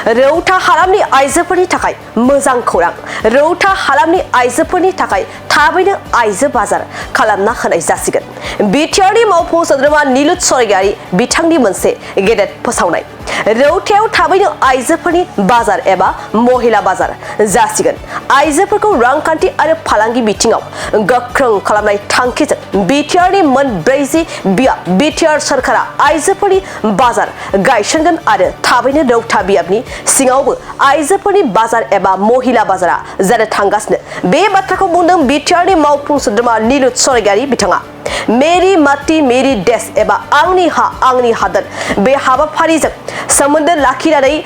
रौता हालामनि आइजोफोरनि थाखाय मोजां खौरां रौता हालामनि आइजोफोरनि थाखाय थाबैनो आइजो बाजार खालामना होनाय जासिगोन बिटिआरनि मावफुं सोद्रोमा नीलुत स्वरगियारि बिथांनि मोनसे गेदेर फोसावनाय रौतायाव थाबैनो आइजोफोरनि बाजार एबा महिला बाजार जासिगोन आइजोफोरखौ रांखान्थि आरो फालांगि बिथिङाव गोख्रों खालामनाय थांखिजों बिटिआरनि मोन 40 बियाब बिटिआर सरकारा आइजोफोरनि बाजार गायसनगोन आरो थाबैनो रौता बियाबनि सिङावबो आइजोफोरनि बाजार एबा महिला बाजारा जानो थांगासिनो बे बाथ्राखौ बुंदों बिटिआरनि मावफुं सोद्रोमा नीलुत स्वरगियारि बिथाङा मेरी माटी मेरी देश एबा आंनि हा आंनि हादोर बे हाबाफारिजों सोमोन्दो लाखिनानै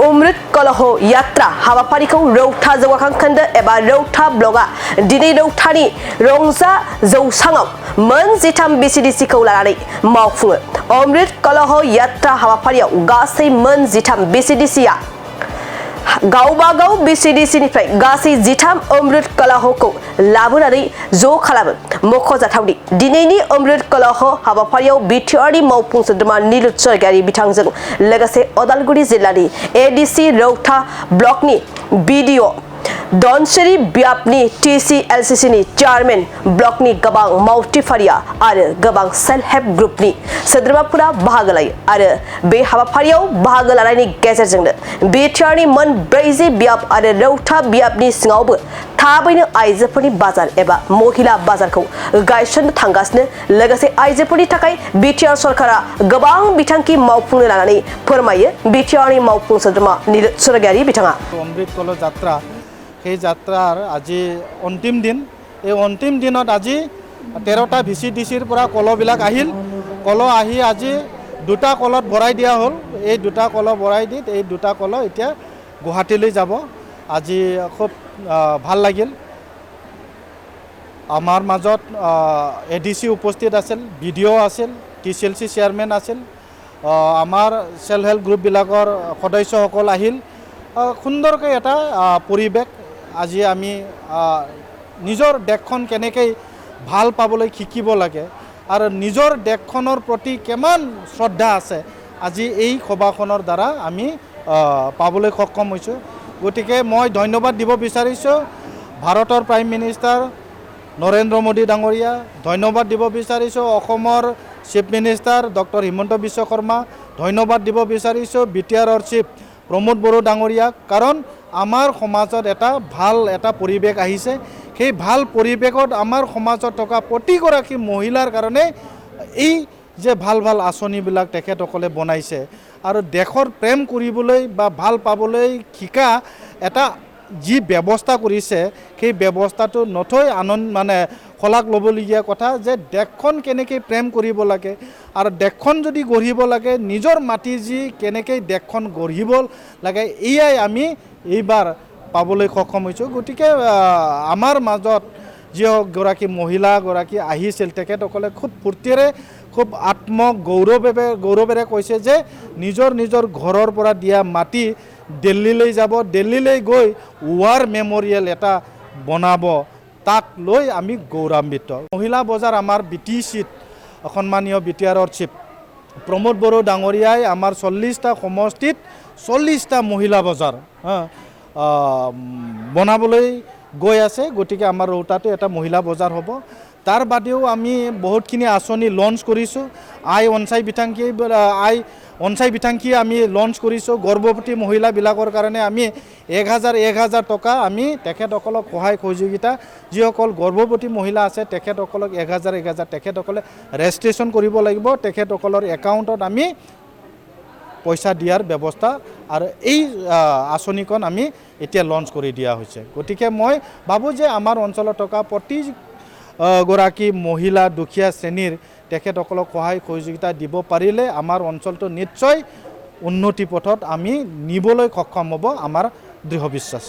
अमृत कलह यात्रा हाबाफारिखौ रौता जौगाखां खोन्दो एबा रौता ब्लकआ दिनै रौतानि रंजा जौसाङाव मोन 13 बिसिडिसिखौ लानानै मावफुङो अमृत कलह यात्रा हाबाफारियाव गासै मोन 13 बिसिडिसिआ गावबागाव बिसिडिसिनिफ्राय गासै 13 अमृत कलहखौ लाबोनानै ज' खालामो मख'जाथावदि दिनैनि अमृत कलह हाबाफारियाव बिटिआरनि मावफुं सोद्रोमा नीलुत स्वरगियारि बिथांजों लोगोसे उदालगुरि जिल्लानि एडिसि रौता ब्लकनि बिडिअ धनसिरि बियाबनि टिसिएलसिसिनि चेयारमेन ब्लकनि गोबां मावथिफारिया आरो गोबां सेल्फ हेल्प ग्रुपनि सोद्रोमाफोरा बाहागो लायो आरो बे हाबाफारियाव बाहागो लानायनि गेजेरजोंनो बिटिआरनि मोन 40 बियाब आरो रौता बियाबनि सिङावबो थाबैनो आइजोफोरनि बाजार एबा महिला बाजारखौ गायसननो थांगासिनो लोगोसे आइजोफोरनि थाखाय बिटिआर सरकारा गोबां बिथांखि मावफुंनो लानानै फोरमायो बिटिआरनि मावफुं सोद्रोमा नीलुत स्वरगियारि बिथाङा अमृत कलह যাত্ৰা সেই যাত্ৰাৰ আজি অন্তিম দিন এই অন্তিম দিনত আজি 13টা ভিচিডিচিৰ পৰা কলহবিলাক আহিল কলহ আহি আজি দুটা কলত ভৰাই দিয়া হ'ল এই দুটা কলহ ভৰাই দি এই দুটা কলহ এতিয়া গুৱাহাটীলৈ যাব আজি খুব ভাল লাগিল আমাৰ মাজত এডিসি উপস্থিত আছিল বিডিও আছিল টিচিএলসি চেয়াৰমেন আছিল আমাৰ সেল্ফ হেল্প গ্ৰুপবিলাকৰ সদস্যসকল আহিল সুন্দৰকৈ এটা পৰিৱেশ আজি আমি নিজৰ দেশখন কেনেকৈ ভাল পাবলৈ শিকিব লাগে আৰু নিজৰ দেশখনৰ প্ৰতি কিমান শ্ৰদ্ধা আছে আজি এই সভাখনৰ দ্বাৰা আমি পাবলৈ সক্ষম হৈছোঁ গতিকে মই ধন্যবাদ দিব বিচাৰিছোঁ ভাৰতৰ প্ৰাইম মিনিষ্টাৰ নৰেন্দ্ৰ মোদী ডাঙৰীয়া ধন্যবাদ দিব বিচাৰিছোঁ অসমৰ chief minister doctor Himanta Biswa Sarma ধন্যবাদ দিব বিচাৰিছোঁ বিটিআৰৰ চিফ প্ৰমোদ বড়ো ডাঙৰীয়াক কাৰণ আমাৰ সমাজত এটা ভাল এটা পৰিৱেশ আহিছে সেই ভাল পৰিৱেশত আমাৰ সমাজত থকা প্ৰতিগৰাকী মহিলাৰ কাৰণে এই যে ভাল ভাল আঁচনিবিলাক তেখেতসকলে বনাইছে আৰু দেশৰ প্ৰেম কৰিবলৈ বা ভাল পাবলৈ শিকা এটা যি ব্যৱস্থা কৰিছে সেই ব্যৱস্থাটো নথৈ মানে শলাগ ল'বলগীয়া কথা যে দেশখন কেনেকৈ প্ৰেম কৰিব লাগে আৰু দেশখন যদি গঢ়িব লাগে নিজৰ মাটি যি কেনেকৈ দেশখন গঢ়িব লাগে এয়াই আমি এইবাৰ পাবলৈ সক্ষম হৈছোঁ গতিকে আমাৰ মাজত যিগৰাকী মহিলাগৰাকী আহিছিল তেখেতসকলে খুব ফূৰ্তিৰে খুব গৌৰৱেৰে কৈছে যে নিজৰ নিজৰ ঘৰৰ পৰা দিয়া মাটি দিল্লীলৈ যাব দিল্লীলৈ গৈ ৱাৰ মেমৰিয়েল এটা বনাব তাক লৈ আমি গৌৰৱান্বিত মহিলা বজাৰ আমাৰ বিটিচিত সন্মানীয় বিটিআৰৰ চিফ প্ৰমোদ বড়ো ডাঙৰীয়াই আমাৰ 40টা সমষ্টিত 40টা মহিলা বজাৰ বনাবলৈ গৈ আছে গতিকে আমাৰ ৰৌতাটো এটা মহিলা বজাৰ হ'ব তাৰ বাদেও আমি বহুতখিনি আঁচনি লঞ্চ কৰিছোঁ আই অঞ্চাই বিথাংখী আমি লঞ্চ কৰিছোঁ গৰ্ভৱতী মহিলাবিলাকৰ কাৰণে আমি 1000 টকা আমি তেখেতসকলক সহায় সহযোগিতা যিসকল গৰ্ভৱতী মহিলা আছে তেখেতসকলক 1000 তেখেতসকলে ৰেজিষ্ট্ৰেশ্যন কৰিব লাগিব তেখেতসকলৰ একাউণ্টত আমি পইচা দিয়াৰ ব্যৱস্থা আৰু এই আঁচনিখন আমি এতিয়া লঞ্চ কৰি দিয়া হৈছে গতিকে মই ভাবোঁ যে আমাৰ অঞ্চলত থকা প্ৰতিগৰাকী মহিলা দুখীয়া শ্ৰেণীৰ তেখেতসকলক সহায় সহযোগিতা দিব পাৰিলে আমাৰ অঞ্চলটো নিশ্চয় উন্নতি পথত আমি নিবলৈ সক্ষম হ'ব আমাৰ দৃঢ় বিশ্বাস